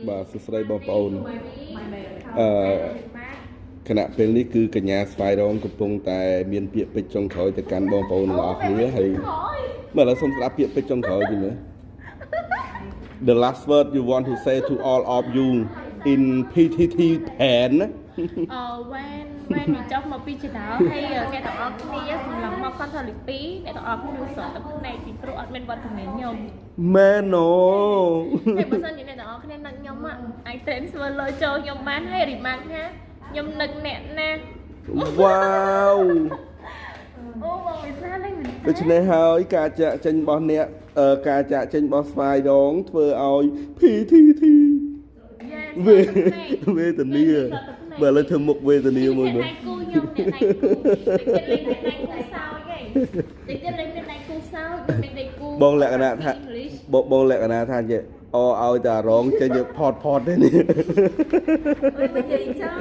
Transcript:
បាទសួស្តីបងប្អូនគណៈពេលនេះគឺកញ្ញាស្វាយរងកំពុងតែមានពាក្យពេចន៍ចុងក្រោយទៅកាន់បងប្អូនទាំងអស់គ្នាហើយមើលឥឡូវសូមស្ដាប់ពាក្យពេចន៍ចុងក្រោយទីមើល The last word you want to say to all of you in PTT Pan when ចុះមកពីចដោហើយអ្នកទាំងអស់គ្នាសម្លឹងមក control 2អ្នកទាំងអស់គ្នាសតផ្នែកពីព្រោះអត់មានវត្តមានខ្ញុំមែនអូតែបើសិនជាអ្នកទាំងអស់គ្នានឹកខ្ញុំអាច transfer លុយចូលខ្ញុំបានហើយ remark ថាខ្ញុំនឹកអ្នកណាវ៉ាវអូបងវិសាលនេះមិនដូច្នេះហើយការចាក់ចេញរបស់អ្នកការចាក់ចេញរបស់ស្វាយរងធ្វើឲ្យ PTT វេទនាបើឥឡូវធ្វើមុខវេទនាមួយមើលគូខ្ញុំអ្នកដៃគូតិចលេងដៃគូសោយហីតិចលេងដៃគូសោយមានដៃគូបងលក្ខណៈថាបងលក្ខណៈថាចេះអឲ្យតែរងចេញផតទេនេះអើយនិយាយចឹង